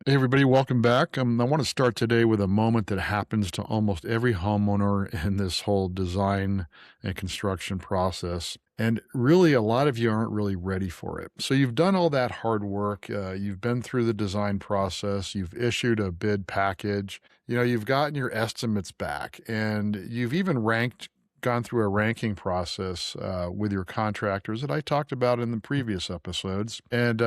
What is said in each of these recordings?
Hey everybody, welcome back. I want to start today with a moment that happens to almost every homeowner in this whole design and construction process. And really, a lot of you aren't really ready for it. So you've done all that hard work. You've been through the design process. You've issued a bid package. You've gotten your estimates back, and you've even gone through a ranking process with your contractors that I talked about in the previous episodes, and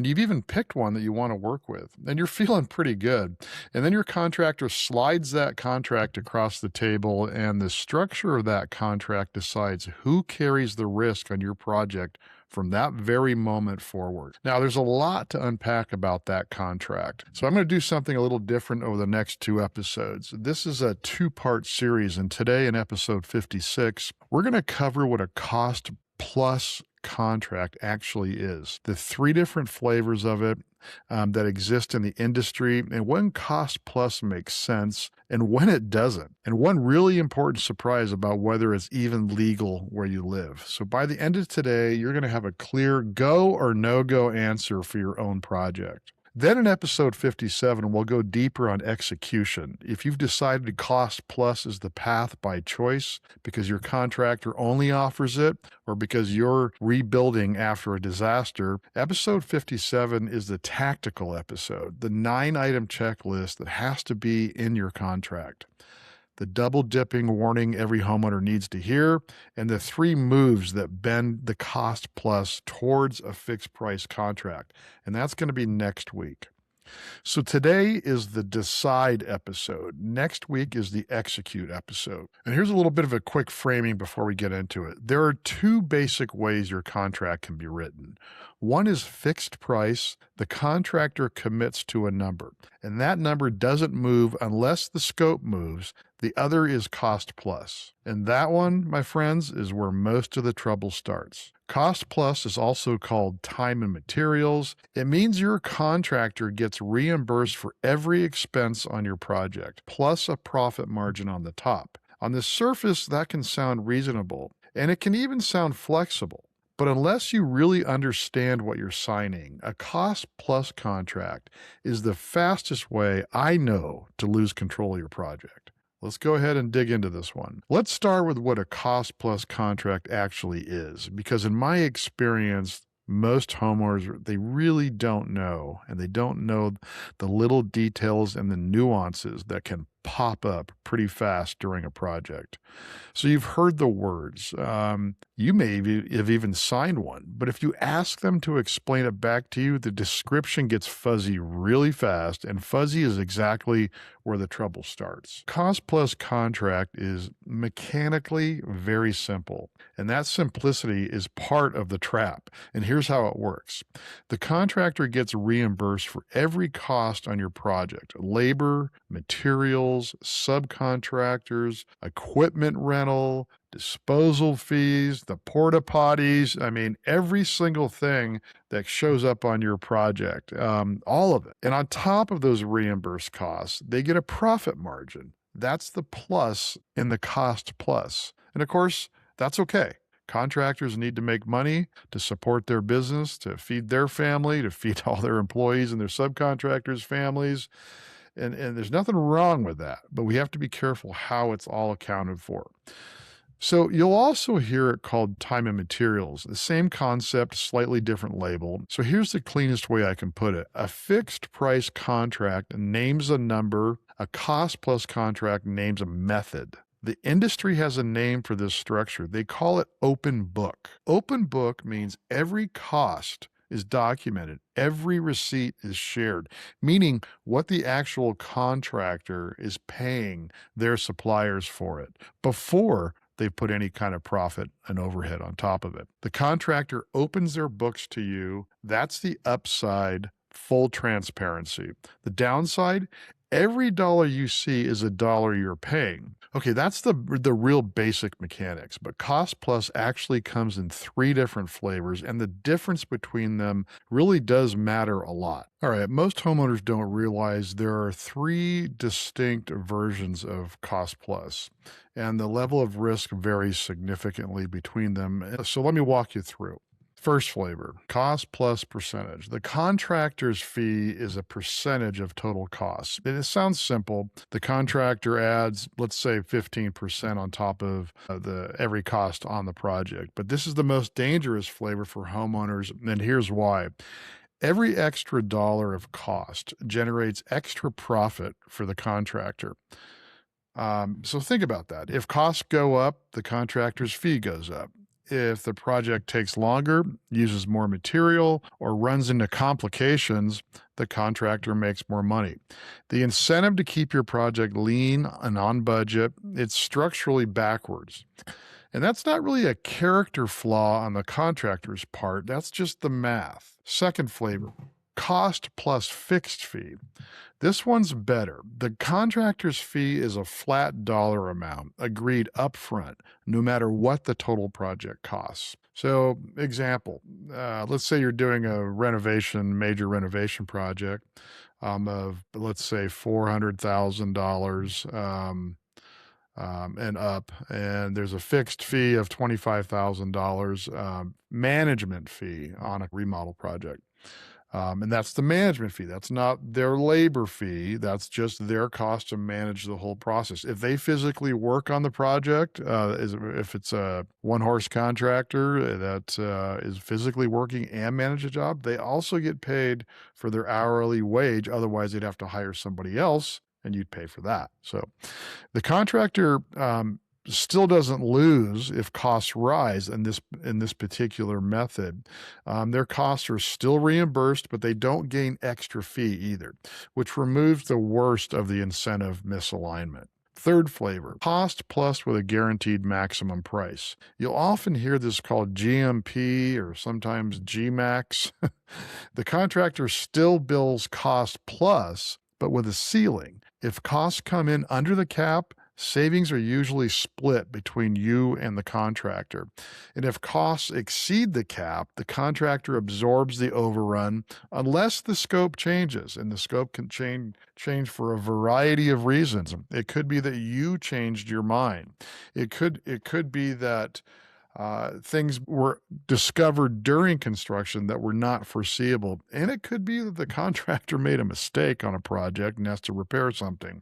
you've even picked one that you want to work with, and you're feeling pretty good. And then your contractor slides that contract across the table, and the structure of that contract decides who carries the risk on your project from that very moment forward. Now, there's a lot to unpack about that contract. So I'm going to do something a little different over the next two episodes. This is a two-part series, and today in episode 56, we're going to cover what a cost plus contract actually is, the three different flavors of it that exist in the industry, and when cost plus makes sense and when it doesn't, and one really important surprise about whether it's even legal where you live. So by the end of today, you're going to have a clear go or no go answer for your own project. Then in episode 57, we'll go deeper on execution. If you've decided cost plus is the path by choice because your contractor only offers it or because you're rebuilding after a disaster, episode 57 is the tactical episode, the 9-item checklist that has to be in your contract. The double dipping warning every homeowner needs to hear, and the 3 moves that bend the cost plus towards a fixed price contract. And that's going to be next week. So today is the decide episode. Next week is the execute episode. And here's a little bit of a quick framing before we get into it. There are 2 basic ways your contract can be written. One is fixed price. The contractor commits to a number, and that number doesn't move unless the scope moves. The other is cost plus. And that one, my friends, is where most of the trouble starts. Cost plus is also called time and materials. It means your contractor gets reimbursed for every expense on your project, plus a profit margin on the top. On the surface, that can sound reasonable, and it can even sound flexible. But unless you really understand what you're signing, a cost plus contract is the fastest way I know to lose control of your project. Let's go ahead and dig into this one. Let's start with what a cost plus contract actually is, because in my experience, most homeowners, they really don't know, and they don't know the little details and the nuances that can pop up pretty fast during a project. So you've heard the words. You may have even signed one, but if you ask them to explain it back to you, the description gets fuzzy really fast, and fuzzy is exactly where the trouble starts. Cost plus contract is mechanically very simple, and that simplicity is part of the trap. And here's how it works. The contractor gets reimbursed for every cost on your project: labor, materials, subcontractors, equipment rental, disposal fees, the porta potties. I mean, every single thing that shows up on your project, all of it. And on top of those reimbursed costs, they get a profit margin. That's the plus in the cost plus. And of course, that's okay. Contractors need to make money to support their business, to feed their family, to feed all their employees and their subcontractors' families. And there's nothing wrong with that, but we have to be careful how it's all accounted for. So you'll also hear it called time and materials, the same concept, slightly different label. So here's the cleanest way I can put it. A fixed price contract names a number, a cost plus contract names a method. The industry has a name for this structure. They call it open book. Open book means every cost is documented. Every receipt is shared, meaning what the actual contractor is paying their suppliers for it before they put any kind of profit and overhead on top of it. The contractor opens their books to you. That's the upside, full transparency. The downside, every dollar you see is a dollar you're paying. Okay, that's the real basic mechanics, but cost plus actually comes in 3 different flavors, and the difference between them really does matter a lot. All right, most homeowners don't realize there are 3 distinct versions of cost plus, and the level of risk varies significantly between them. So let me walk you through. First flavor, cost plus percentage. The contractor's fee is a percentage of total costs. And it sounds simple. The contractor adds, let's say, 15% on top of the every cost on the project. But this is the most dangerous flavor for homeowners, and here's why. Every extra dollar of cost generates extra profit for the contractor. So think about that. If costs go up, the contractor's fee goes up. If the project takes longer, uses more material, or runs into complications, the contractor makes more money. The incentive to keep your project lean and on budget, it's structurally backwards. And that's not really a character flaw on the contractor's part. That's just the math. Second flavor, cost plus fixed fee. This one's better. The contractor's fee is a flat dollar amount agreed upfront, no matter what the total project costs. So, example, let's say you're doing a major renovation project of, let's say, $400,000 and up, and there's a fixed fee of $25,000 management fee on a remodel project. And that's the management fee. That's not their labor fee. That's just their cost to manage the whole process. If they physically work on the project, if it's a one-horse contractor that is physically working and manage a job, they also get paid for their hourly wage. Otherwise, they'd have to hire somebody else, and you'd pay for that. So the contractor still doesn't lose if costs rise in this particular method. Their costs are still reimbursed, but they don't gain extra fee either, which removes the worst of the incentive misalignment. Third flavor, cost plus with a guaranteed maximum price. You'll often hear this called GMP or sometimes GMax. The contractor still bills cost plus, but with a ceiling. If costs come in under the cap, savings are usually split between you and the contractor. And if costs exceed the cap, the contractor absorbs the overrun unless the scope changes. And the scope can change for a variety of reasons. It could be that you changed your mind. It could be that things were discovered during construction that were not foreseeable. And it could be that the contractor made a mistake on a project and has to repair something.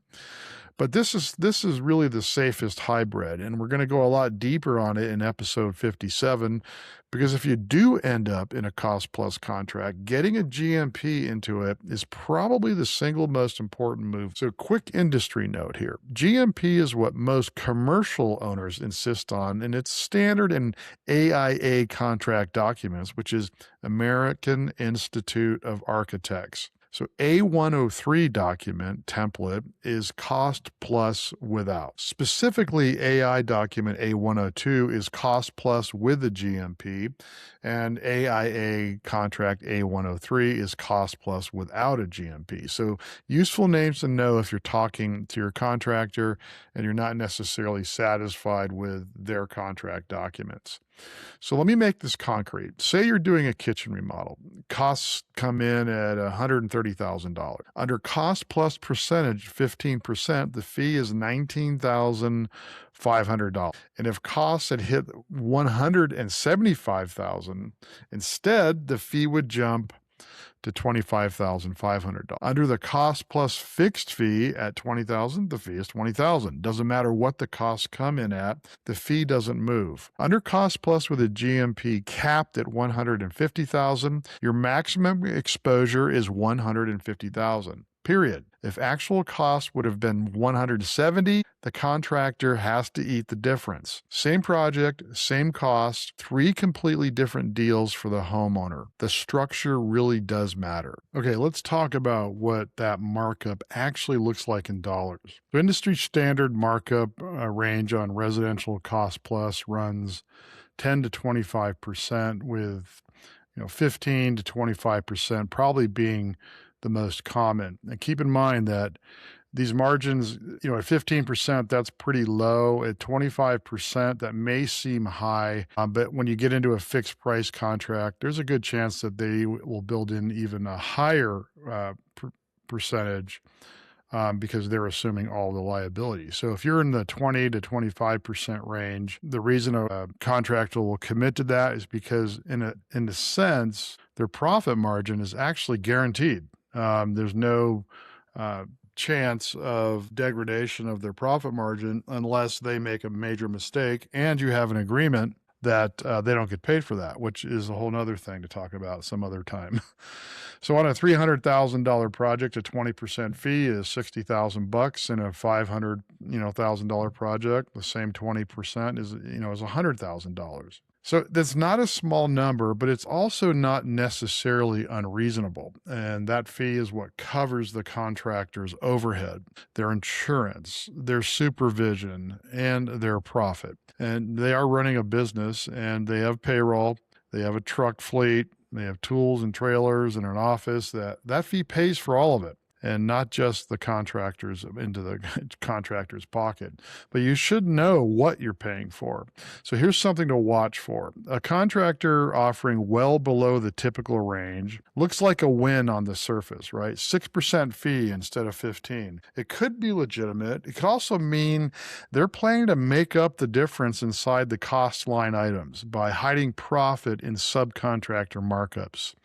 But this is really the safest hybrid, and we're going to go a lot deeper on it in episode 57, because if you do end up in a cost plus contract, getting a GMP into it is probably the single most important move. So quick industry note here. GMP is what most commercial owners insist on, and it's standard in AIA contract documents, which is American Institute of Architects. So A103 document template is cost plus without. Specifically, AI document A102 is cost plus with the GMP, and AIA contract A103 is cost plus without a GMP. So useful names to know if you're talking to your contractor and you're not necessarily satisfied with their contract documents. So let me make this concrete. Say you're doing a kitchen remodel. Costs come in at $130,000. Under cost plus percentage, 15%, the fee is $19,500. And if costs had hit $175,000, instead, the fee would jump to $25,500. Under the cost plus fixed fee at $20,000, the fee is $20,000. Doesn't matter what the costs come in at, the fee doesn't move. Under cost plus with a GMP capped at $150,000, your maximum exposure is $150,000. Period. If actual cost would have been $170,000, the contractor has to eat the difference. Same project, same cost, 3 completely different deals for the homeowner. The structure really does matter. Okay, let's talk about what that markup actually looks like in dollars. The industry standard markup range on residential cost plus runs 10 to 25%, with 15 to 25% probably being the most common. And keep in mind that these margins, at 15%, that's pretty low. At 25%, that may seem high, but when you get into a fixed price contract, there's a good chance that they will build in even a higher percentage because they're assuming all the liability. So if you're in the 20 to 25% range, the reason a contractor will commit to that is because in a sense, their profit margin is actually guaranteed. There's no chance of degradation of their profit margin unless they make a major mistake and you have an agreement that they don't get paid for that, which is a whole nother thing to talk about some other time. So on a $300,000 project, a 20% fee is $60,000, and a $500,000 project, the same 20% is $100,000. So that's not a small number, but it's also not necessarily unreasonable. And that fee is what covers the contractor's overhead, their insurance, their supervision, and their profit. And they are running a business and they have payroll, they have a truck fleet, they have tools and trailers and an office. That fee pays for all of it, and not just the contractors into the contractor's pocket. But you should know what you're paying for. So here's something to watch for. A contractor offering well below the typical range looks like a win on the surface, right? 6% fee instead of 15. It could be legitimate. It could also mean they're planning to make up the difference inside the cost line items by hiding profit in subcontractor markups.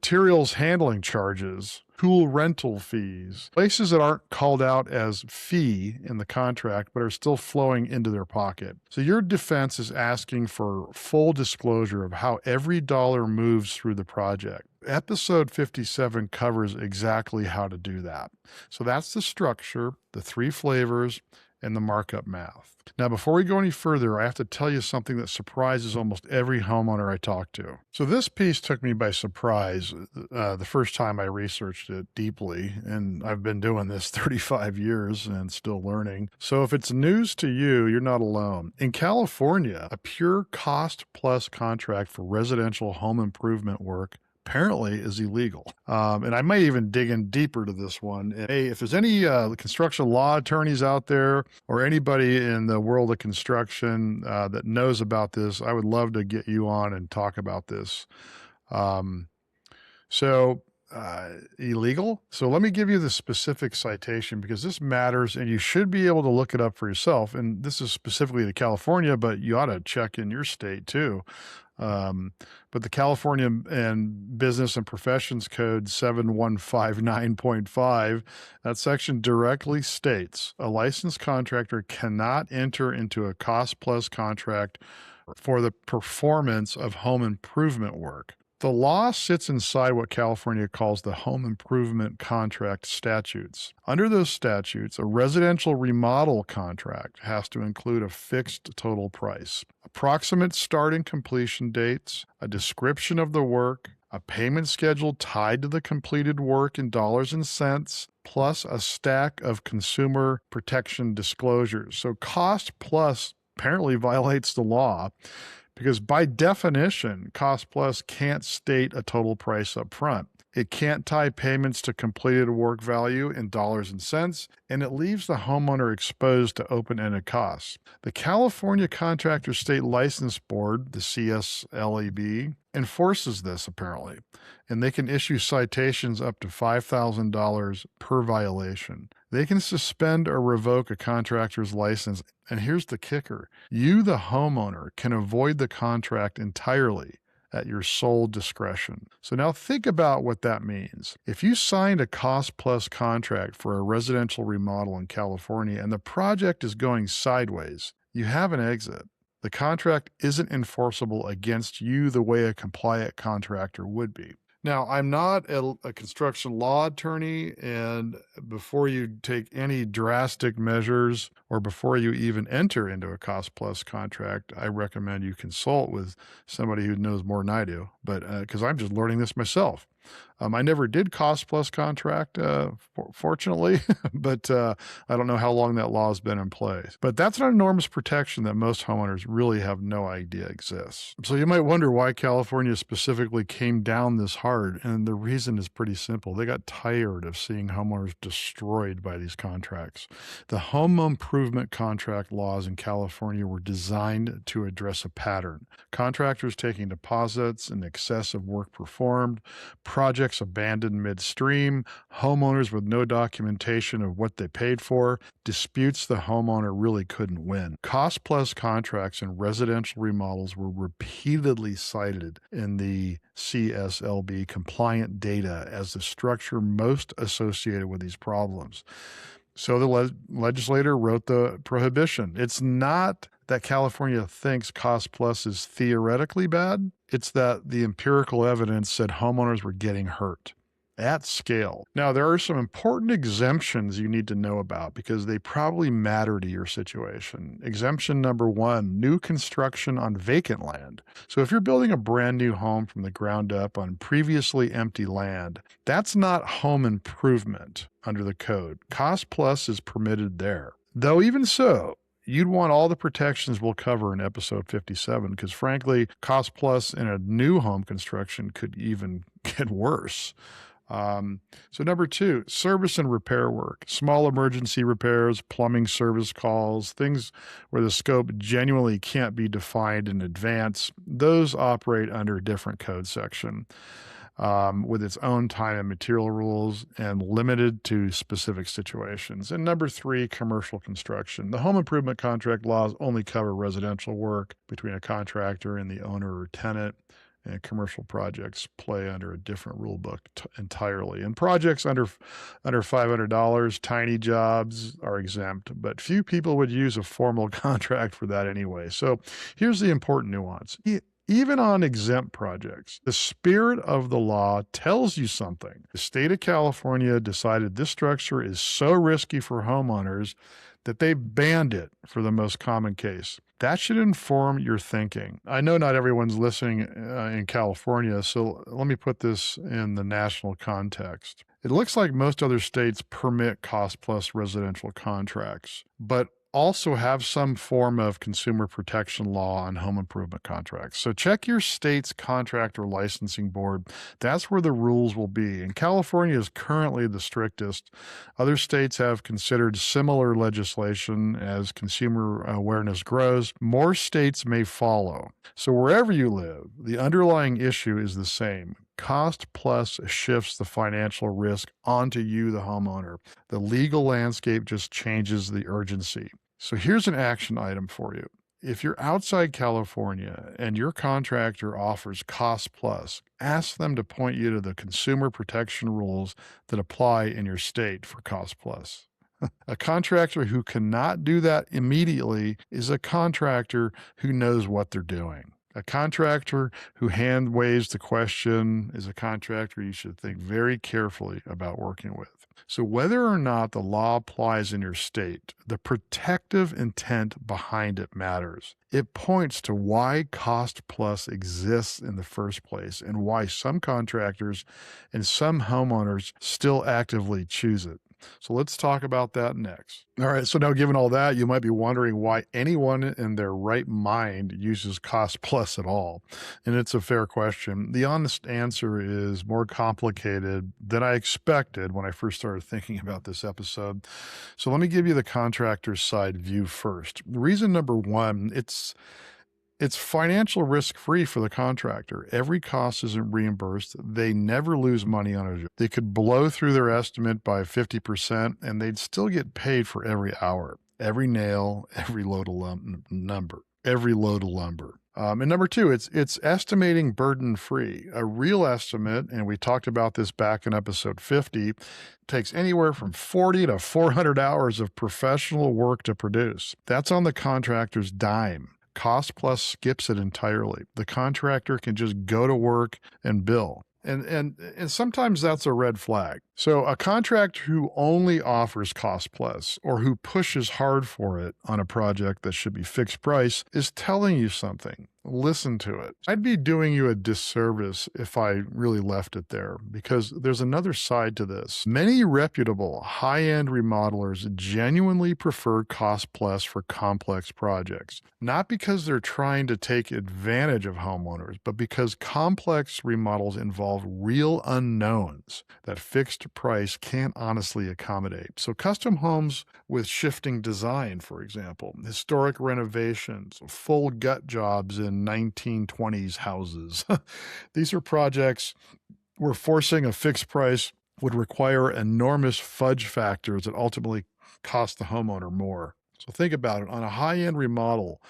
Materials handling charges, tool rental fees, places that aren't called out as fee in the contract, but are still flowing into their pocket. So your defense is asking for full disclosure of how every dollar moves through the project. Episode 57 covers exactly how to do that. So that's the structure, the three flavors, and the markup math. Now, before we go any further, I have to tell you something that surprises almost every homeowner I talk to. So this piece took me by surprise the first time I researched it deeply, and I've been doing this 35 years and still learning. So if it's news to you, you're not alone. In California, a pure cost plus contract for residential home improvement work apparently is illegal. And I might even dig in deeper to this one. And, hey, if there's any construction law attorneys out there or anybody in the world of construction that knows about this, I would love to get you on and talk about this. Illegal. So let me give you the specific citation because this matters and you should be able to look it up for yourself. And this is specifically to California, but you ought to check in your state too. But the California and Business and Professions Code 7159.5, that section directly states a licensed contractor cannot enter into a cost plus contract for the performance of home improvement work. The law sits inside what California calls the Home Improvement Contract Statutes. Under those statutes, a residential remodel contract has to include a fixed total price, approximate start and completion dates, a description of the work, a payment schedule tied to the completed work in dollars and cents, plus a stack of consumer protection disclosures. So cost plus apparently violates the law, because by definition, cost plus can't state a total price up front. It can't tie payments to completed work value in dollars and cents, and it leaves the homeowner exposed to open-ended costs. The California Contractor State License Board, the CSLEB, enforces this apparently, and they can issue citations up to $5,000 per violation. They can suspend or revoke a contractor's license, and here's the kicker. You, the homeowner, can avoid the contract entirely at your sole discretion. So now think about what that means. If you signed a cost-plus contract for a residential remodel in California and the project is going sideways, you have an exit. The contract isn't enforceable against you the way a compliant contractor would be. Now, I'm not a construction law attorney, and before you take any drastic measures or before you even enter into a cost-plus contract, I recommend you consult with somebody who knows more than I do, but because I'm just learning this myself. I never did cost-plus contract, fortunately, but I don't know how long that law has been in place. But that's an enormous protection that most homeowners really have no idea exists. So you might wonder why California specifically came down this hard, and the reason is pretty simple. They got tired of seeing homeowners destroyed by these contracts. The home improvement contract laws in California were designed to address a pattern. Contractors taking deposits in excess of work performed, projects abandoned midstream, homeowners with no documentation of what they paid for, disputes the homeowner really couldn't win. Cost plus contracts in residential remodels were repeatedly cited in the CSLB compliant data as the structure most associated with these problems. So the legislator wrote the prohibition. It's not that California thinks cost plus is theoretically bad. It's that the empirical evidence said homeowners were getting hurt at scale. Now, there are some important exemptions you need to know about because they probably matter to your situation. Exemption number 1, new construction on vacant land. So if you're building a brand new home from the ground up on previously empty land, that's not home improvement under the code. Cost plus is permitted there. Though even so, you'd want all the protections we'll cover in episode 57 because frankly, cost plus in a new home construction could even get worse. So number 2, service and repair work, small emergency repairs, plumbing service calls, things where the scope genuinely can't be defined in advance. Those operate under a different code section with its own time and material rules and limited to specific situations. And number 3, commercial construction. The home improvement contract laws only cover residential work between a contractor and the owner or tenant. And commercial projects play under a different rule book entirely. And projects under $500, tiny jobs are exempt, but few people would use a formal contract for that anyway. So here's the important nuance. Even on exempt projects, the spirit of the law tells you something. The state of California decided this structure is so risky for homeowners that they banned it for the most common case. That should inform your thinking. I know not everyone's listening in California, so let me put this in the national context. It looks like most other states permit cost plus residential contracts, but also have some form of consumer protection law on home improvement contracts. So check your state's contractor licensing board. That's where the rules will be. And California is currently the strictest. Other states have considered similar legislation. As consumer awareness grows, more states may follow. So wherever you live, the underlying issue is the same. Cost plus shifts the financial risk onto you, the homeowner. The legal landscape just changes the urgency. So here's an action item for you. If you're outside California and your contractor offers cost plus, ask them to point you to the consumer protection rules that apply in your state for cost plus. A contractor who cannot do that immediately is a contractor who knows what they're doing. A contractor who hand waves the question is a contractor you should think very carefully about working with. So whether or not the law applies in your state, the protective intent behind it matters. It points to why cost plus exists in the first place and why some contractors and some homeowners still actively choose it. So let's talk about that next. All right, so now given all that, you might be wondering why anyone in their right mind uses cost plus at all. And it's a fair question. The honest answer is more complicated than I expected when I first started thinking about this episode. So let me give you the contractor's side view first. Reason number 1, it's financial risk-free for the contractor. Every cost isn't reimbursed. They never lose money on it. They could blow through their estimate by 50% and they'd still get paid for every hour, every nail, every load of lumber. And number 2, it's estimating burden-free. A real estimate, and we talked about this back in episode 50, takes anywhere from 40 to 400 hours of professional work to produce. That's on the contractor's dime. Cost plus skips it entirely. The contractor can just go to work and bill. And sometimes that's a red flag. So a contractor who only offers cost plus or who pushes hard for it on a project that should be fixed price is telling you something. Listen to it. I'd be doing you a disservice if I really left it there because there's another side to this. Many reputable high-end remodelers genuinely prefer cost plus for complex projects, not because they're trying to take advantage of homeowners, but because complex remodels involve real unknowns that fixed price can't honestly accommodate. So custom homes with shifting design, for example, historic renovations, full gut jobs in 1920s houses. These are projects where forcing a fixed price would require enormous fudge factors that ultimately cost the homeowner more. So think about it. On a high-end remodel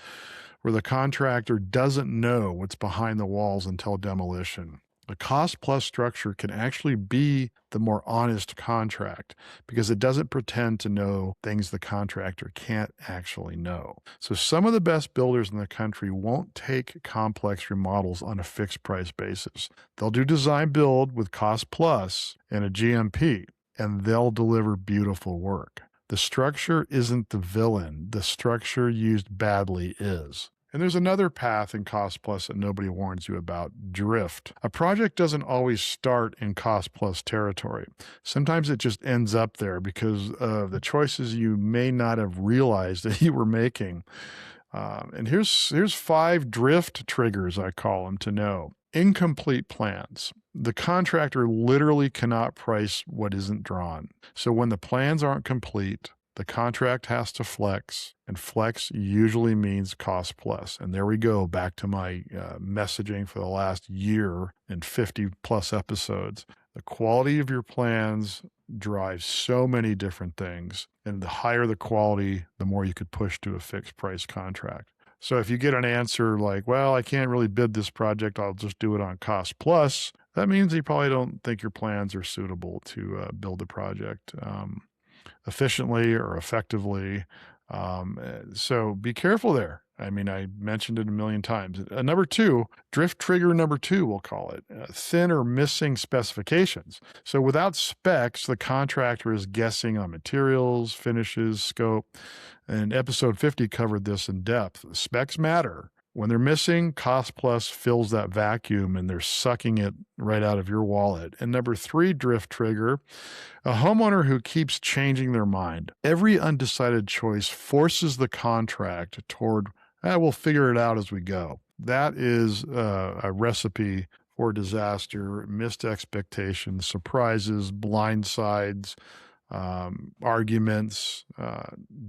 where the contractor doesn't know what's behind the walls until demolition, a cost plus structure can actually be the more honest contract because it doesn't pretend to know things the contractor can't actually know. So some of the best builders in the country won't take complex remodels on a fixed price basis. They'll do design build with cost plus and a GMP, and they'll deliver beautiful work. The structure isn't the villain. The structure used badly is. And there's another path in cost plus that nobody warns you about: drift. A project doesn't always start in cost plus territory. Sometimes it just ends up there because of the choices you may not have realized that you were making. And here's 5 drift triggers, I call them, to know. Incomplete plans. The contractor literally cannot price what isn't drawn. So when the plans aren't complete, the contract has to flex, and flex usually means cost plus. And there we go, back to my messaging for the last year and 50 plus episodes. The quality of your plans drives so many different things, and the higher the quality, the more you could push to a fixed price contract. So if you get an answer like, well, I can't really bid this project, I'll just do it on cost plus, that means you probably don't think your plans are suitable to build the project efficiently or effectively. So be careful there. I mean, I mentioned it a million times. Number 2, drift trigger number 2, we'll call it, thin or missing specifications. So without specs, the contractor is guessing on materials, finishes, scope. And episode 50 covered this in depth. Specs matter. When they're missing, cost plus fills that vacuum and they're sucking it right out of your wallet. And number 3 drift trigger, a homeowner who keeps changing their mind. Every undecided choice forces the contract toward, we'll figure it out as we go. That is a recipe for disaster, missed expectations, surprises, blindsides, arguments,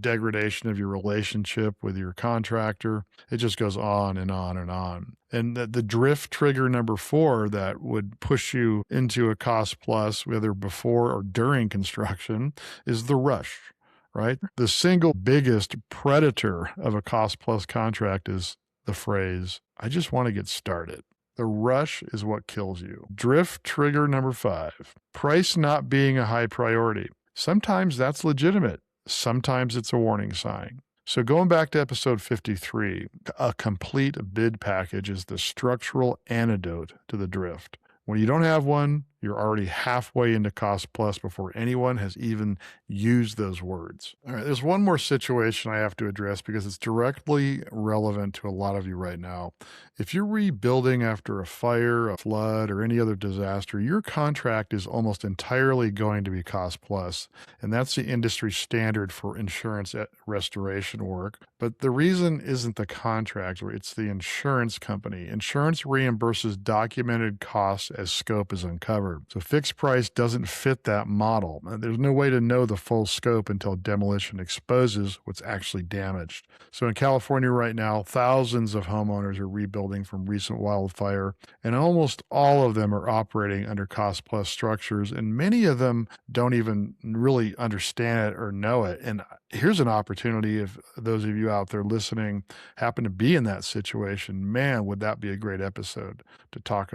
degradation of your relationship with your contractor. It just goes on and on and on. And the drift trigger number 4 that would push you into a cost plus, whether before or during construction, is the rush, right? The single biggest predator of a cost plus contract is the phrase, I just want to get started. The rush is what kills you. Drift trigger number 5, price not being a high priority. Sometimes that's legitimate. Sometimes it's a warning sign. So going back to episode 53, a complete bid package is the structural antidote to the drift. When you don't have one, you're already halfway into cost plus before anyone has even used those words. All right, there's one more situation I have to address because it's directly relevant to a lot of you right now. If you're rebuilding after a fire, a flood, or any other disaster, your contract is almost entirely going to be cost plus, and that's the industry standard for insurance restoration work. But the reason isn't the contractor, it's the insurance company. Insurance reimburses documented costs as scope is uncovered. So fixed price doesn't fit that model. There's no way to know the full scope until demolition exposes what's actually damaged. So in California right now, thousands of homeowners are rebuilding from recent wildfire, and almost all of them are operating under cost plus structures, and many of them don't even really understand it or know it. And here's an opportunity, if those of you out there listening happen to be in that situation, man, would that be a great episode to talk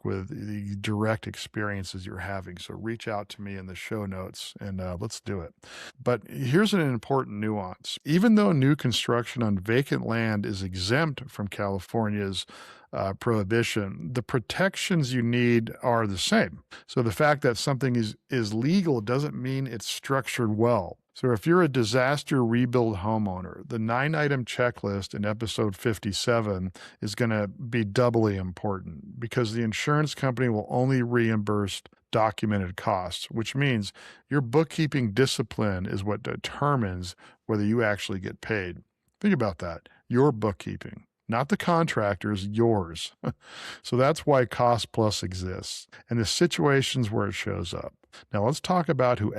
with the direct experiences you're having. So reach out to me in the show notes and let's do it. But here's an important nuance. Even though new construction on vacant land is exempt from California's prohibition, the protections you need are the same. So the fact that something is legal doesn't mean it's structured well. So if you're a disaster rebuild homeowner, the 9-item checklist in episode 57 is going to be doubly important because the insurance company will only reimburse documented costs, which means your bookkeeping discipline is what determines whether you actually get paid. Think about that. Your bookkeeping. Not the contractor's, yours. So that's why cost plus exists and the situations where it shows up. Now let's talk about who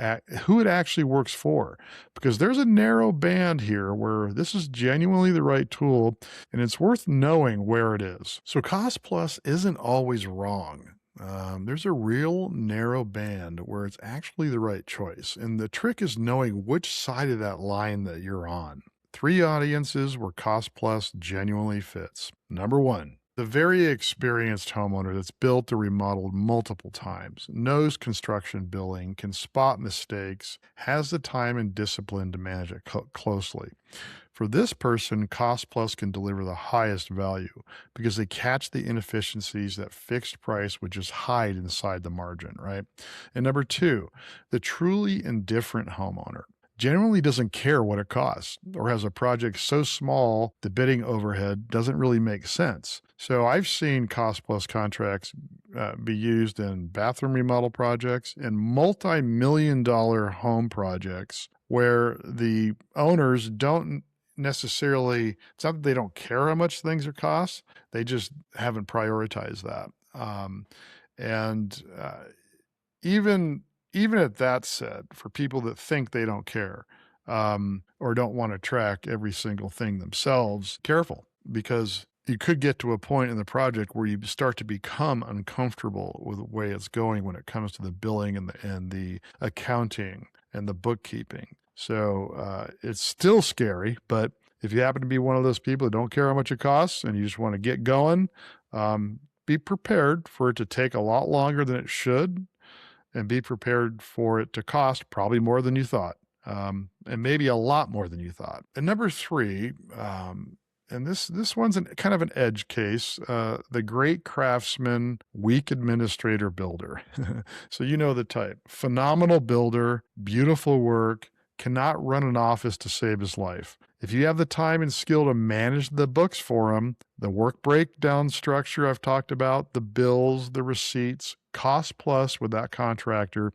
it actually works for, because there's a narrow band here where this is genuinely the right tool and it's worth knowing where it is. So cost plus isn't always wrong. There's a real narrow band where it's actually the right choice. And the trick is knowing which side of that line that you're on. Three audiences where cost plus genuinely fits. Number one, the very experienced homeowner that's built or remodeled multiple times, knows construction billing, can spot mistakes, has the time and discipline to manage it closely. For this person, cost plus can deliver the highest value because they catch the inefficiencies that fixed price would just hide inside the margin, right? And number two, the truly indifferent homeowner generally doesn't care what it costs or has a project so small the bidding overhead doesn't really make sense. So I've seen cost plus contracts be used in bathroom remodel projects and multi-million dollar home projects where the owners don't necessarily, it's not that they don't care how much things are cost, they just haven't prioritized that. And even even at that said, for people that think they don't care, or don't want to track every single thing themselves, careful, because you could get to a point in the project where you start to become uncomfortable with the way it's going when it comes to the billing and the accounting and the bookkeeping. So it's still scary, but if you happen to be one of those people that don't care how much it costs and you just want to get going, be prepared for it to take a lot longer than it should, and be prepared for it to cost probably more than you thought, and maybe a lot more than you thought. And number three, and this one's kind of an edge case, the great craftsman, weak administrator builder. So you know the type. Phenomenal builder, beautiful work, cannot run an office to save his life. If you have the time and skill to manage the books for him, the work breakdown structure I've talked about, the bills, the receipts, cost plus with that contractor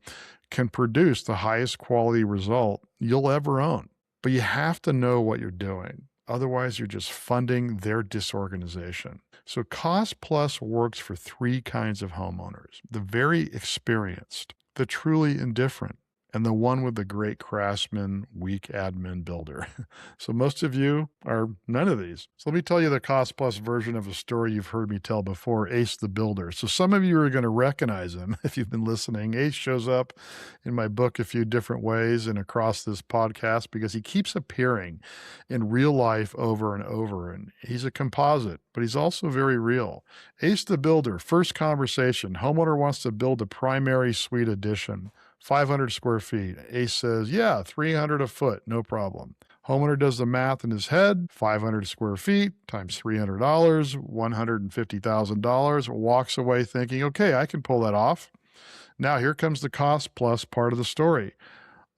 can produce the highest quality result you'll ever own. But you have to know what you're doing. Otherwise, you're just funding their disorganization. So cost plus works for three kinds of homeowners: the very experienced, the truly indifferent, and the one with the great craftsman, weak admin builder. So most of you are none of these. So let me tell you the cost plus version of a story you've heard me tell before, Ace the Builder. So some of you are going to recognize him if you've been listening. Ace shows up in my book a few different ways and across this podcast because he keeps appearing in real life over and over. And he's a composite, but he's also very real. Ace the Builder, first conversation. Homeowner wants to build a primary suite addition. 500 square feet. Ace says, yeah, 300 a foot, no problem. Homeowner does the math in his head, 500 square feet times $300, $150,000, walks away thinking, okay, I can pull that off. Now here comes the cost plus part of the story.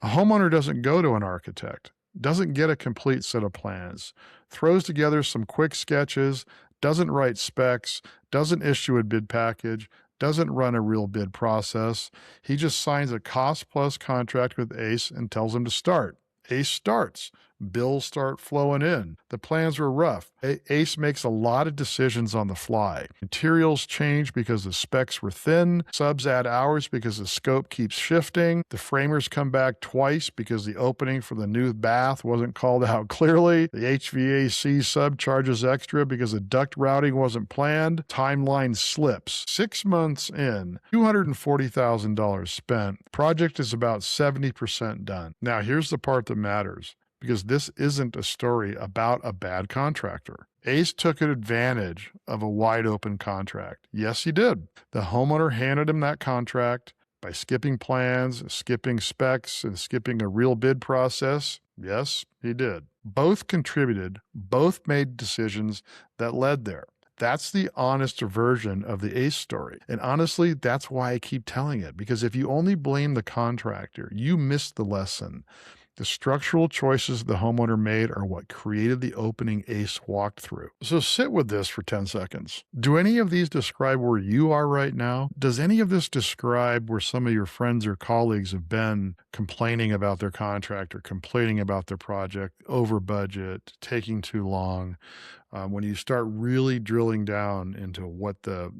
A homeowner doesn't go to an architect, doesn't get a complete set of plans, throws together some quick sketches, doesn't write specs, doesn't issue a bid package, doesn't run a real bid process. He just signs a cost plus contract with Ace and tells him to start. Ace starts. Bills start flowing in. The plans were rough. Ace makes a lot of decisions on the fly. Materials change because the specs were thin. Subs add hours because the scope keeps shifting. The framers come back twice because the opening for the new bath wasn't called out clearly. The HVAC sub charges extra because the duct routing wasn't planned. Timeline slips. 6 months in, $240,000 spent. Project is about 70% done. Now here's the part that matters, because this isn't a story about a bad contractor. Ace took advantage of a wide open contract. Yes, he did. The homeowner handed him that contract by skipping plans, skipping specs, and skipping a real bid process. Yes, he did. Both contributed, both made decisions that led there. That's the honest version of the Ace story. And honestly, that's why I keep telling it, because if you only blame the contractor, you miss the lesson. The structural choices the homeowner made are what created the opening Ace walked through. So sit with this for 10 seconds. Do any of these describe where you are right now? Does any of this describe where some of your friends or colleagues have been complaining about their contractor, complaining about their project, over budget, taking too long, When you start really drilling down into what the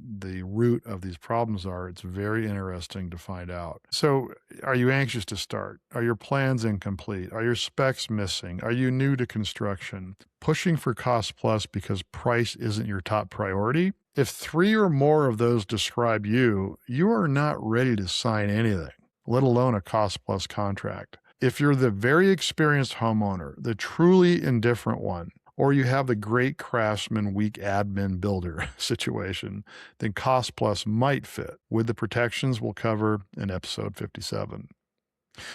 root of these problems are, it's very interesting to find out. So, are you anxious to start? Are your plans incomplete? Are your specs missing? Are you new to construction? Pushing for cost plus because price isn't your top priority? If 3 or more of those describe you, you are not ready to sign anything, let alone a cost plus contract. If you're the very experienced homeowner, the truly indifferent one, or you have the great craftsman, weak admin builder situation, then cost plus might fit with the protections we'll cover in episode 57.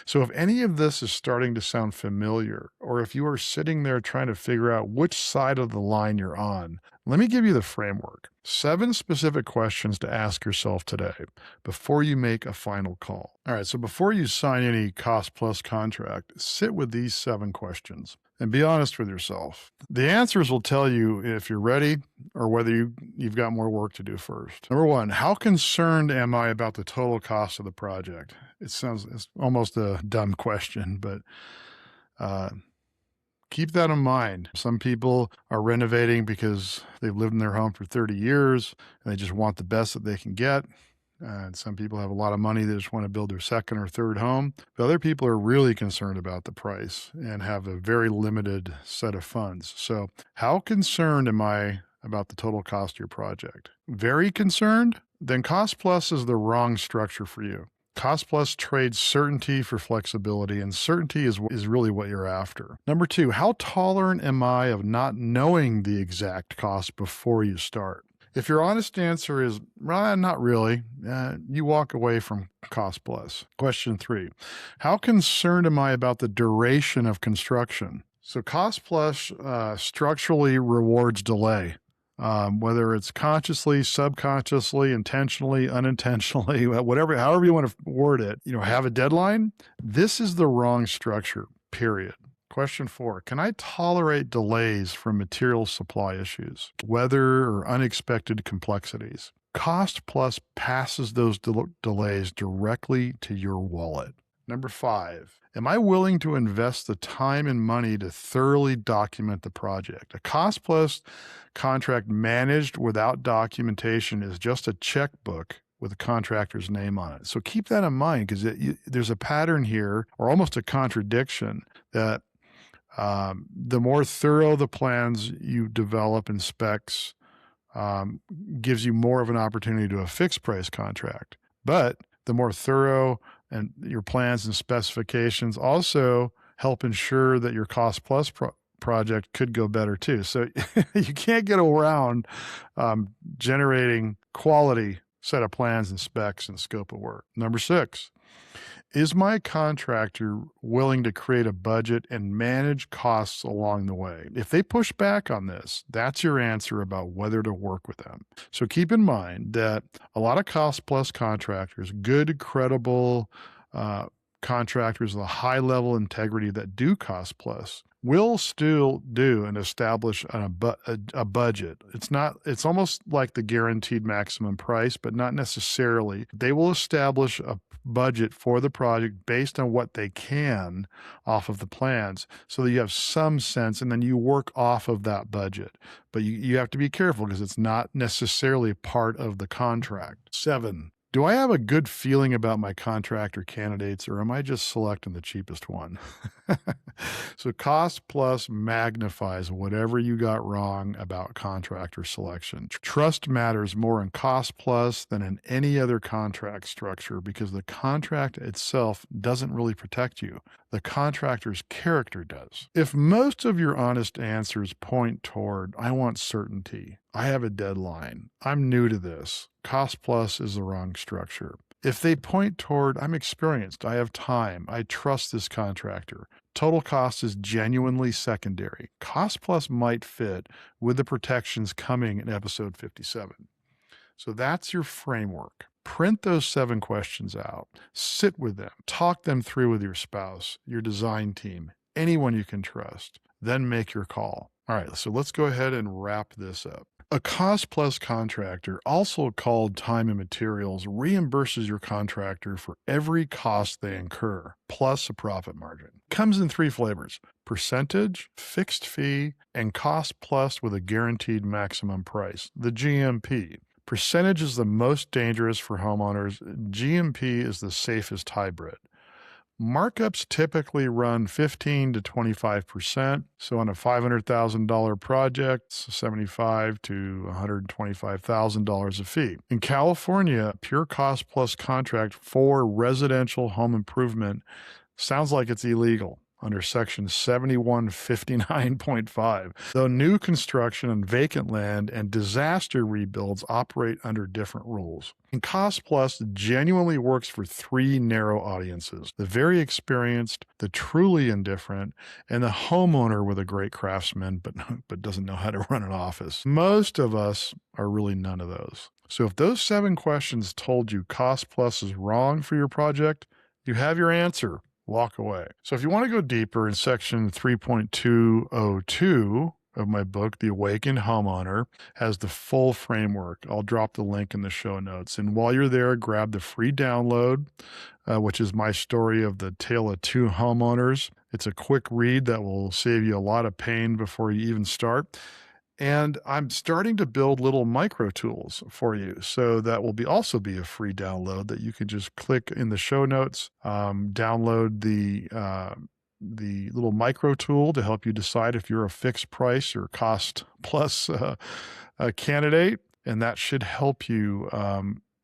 So if any of this is starting to sound familiar, or if you are sitting there trying to figure out which side of the line you're on, let me give you the framework. 7 specific questions to ask yourself today before you make a final call. All right, so before you sign any cost plus contract, sit with these 7 questions and be honest with yourself. The answers will tell you if you're ready or whether you've got more work to do first. Number 1, how concerned am I about the total cost of the project? It's almost a dumb question, but keep that in mind. Some people are renovating because they've lived in their home for 30 years and they just want the best that they can get. And some people have a lot of money. They just want to build their second or third home. But other people are really concerned about the price and have a very limited set of funds. So how concerned am I about the total cost of your project? Very concerned? Then cost plus is the wrong structure for you. Cost plus trades certainty for flexibility, and certainty is really what you're after. Number 2, how tolerant am I of not knowing the exact cost before you start? If your honest answer is, not really, you walk away from cost plus. Question 3, how concerned am I about the duration of construction? So cost plus structurally rewards delay. Whether it's consciously, subconsciously, intentionally, unintentionally, however you want to word it, have a deadline. This is the wrong structure, period. Question 4, can I tolerate delays from material supply issues, weather or unexpected complexities? Cost plus passes those delays directly to your wallet. Number 5, am I willing to invest the time and money to thoroughly document the project? A cost plus contract managed without documentation is just a checkbook with a contractor's name on it. So keep that in mind, because there's a pattern here, or almost a contradiction, that the more thorough the plans you develop and specs gives you more of an opportunity to a fixed price contract. But the more thorough and your plans and specifications also help ensure that your cost plus project could go better too. So you can't get around generating quality set of plans and specs and scope of work. Number 6, is my contractor willing to create a budget and manage costs along the way? If they push back on this, that's your answer about whether to work with them. So keep in mind that a lot of cost plus contractors, good, credible contractors with a high level integrity that do cost plus, will still do and establish a budget. It's almost like the guaranteed maximum price, but not necessarily. They will establish a budget for the project based on what they can off of the plans, so that you have some sense, and then you work off of that budget. But you have to be careful, because it's not necessarily part of the contract. 7, do I have a good feeling about my contractor candidates, or am I just selecting the cheapest one? So cost plus magnifies whatever you got wrong about contractor selection. Trust matters more in cost plus than in any other contract structure, because the contract itself doesn't really protect you. The contractor's character does. If most of your honest answers point toward, I want certainty, I have a deadline, I'm new to this, cost plus is the wrong structure. If they point toward, I'm experienced, I have time, I trust this contractor, total cost is genuinely secondary, cost plus might fit with the protections coming in episode 57. So that's your framework. Print those 7 questions out, sit with them, talk them through with your spouse, your design team, anyone you can trust, then make your call. All right, so let's go ahead and wrap this up. A cost plus contractor, also called time and materials, reimburses your contractor for every cost they incur, plus a profit margin. Comes in three flavors: percentage, fixed fee, and cost plus with a guaranteed maximum price, the GMP. Percentage is the most dangerous for homeowners. GMP is the safest hybrid. Markups typically run 15 to 25%. So on a $500,000 project, 75 to $125,000 a fee. In California, pure cost plus contract for residential home improvement sounds like it's illegal under section 7159.5, though new construction on vacant land and disaster rebuilds operate under different rules. And Cost Plus genuinely works for three narrow audiences: the very experienced, the truly indifferent, and the homeowner with a great craftsman but doesn't know how to run an office. Most of us are really none of those. So if those 7 questions told you Cost Plus is wrong for your project, you have your answer. Walk away. So if you want to go deeper, in section 3.202 of my book, The Awakened Homeowner, has the full framework. I'll drop the link in the show notes. And while you're there, grab the free download, which is my story of the tale of 2 homeowners. It's a quick read that will save you a lot of pain before you even start. And I'm starting to build little micro tools for you. So that will also be a free download that you can just click in the show notes, download the little micro tool to help you decide if you're a fixed price or cost plus a candidate. And that should help you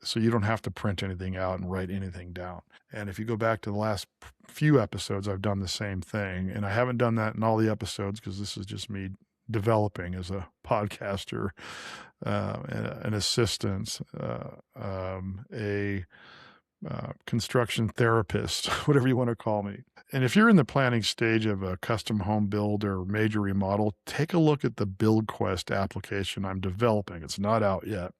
so you don't have to print anything out and write anything down. And if you go back to the last few episodes, I've done the same thing. And I haven't done that in all the episodes because this is just me developing as a podcaster, an assistant, a construction therapist, whatever you want to call me. And if you're in the planning stage of a custom home build or major remodel, take a look at the BuildQuest application I'm developing. It's not out yet.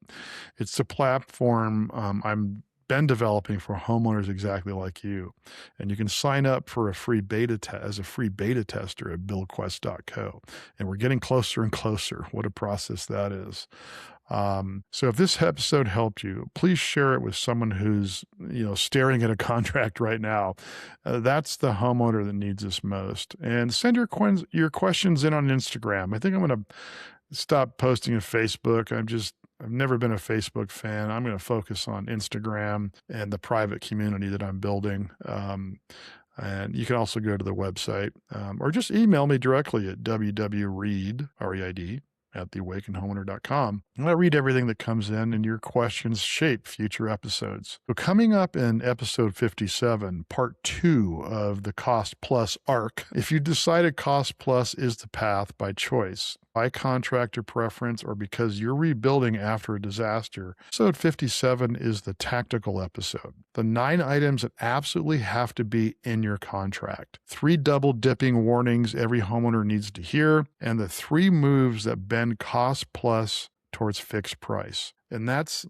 It's the platform I'm been developing for homeowners exactly like you. And you can sign up for a free beta as a free beta tester at buildquest.co. And we're getting closer and closer. What a process that is. So if this episode helped you, please share it with someone who's, staring at a contract right now. That's the homeowner that needs this most. And send your questions in on Instagram. I think I'm going to stop posting on Facebook. I've never been a Facebook fan. I'm going to focus on Instagram and the private community that I'm building. And you can also go to the website or just email me directly at www.reed, R-E-I-D, at theawakenedhomeowner.com. And I read everything that comes in, and your questions shape future episodes. So coming up in episode 57, part 2 of the Cost Plus arc, if you decided Cost Plus is the path by choice, by contractor preference, or because you're rebuilding after a disaster, episode 57 is the tactical episode. The 9 items that absolutely have to be in your contract. 3 double dipping warnings every homeowner needs to hear, and the 3 moves that bend Cost Plus towards fixed price. And that's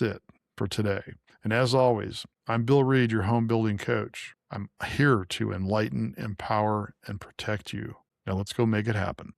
it for today. And as always, I'm Bill Reed, your home building coach. I'm here to enlighten, empower, and protect you. Now let's go make it happen.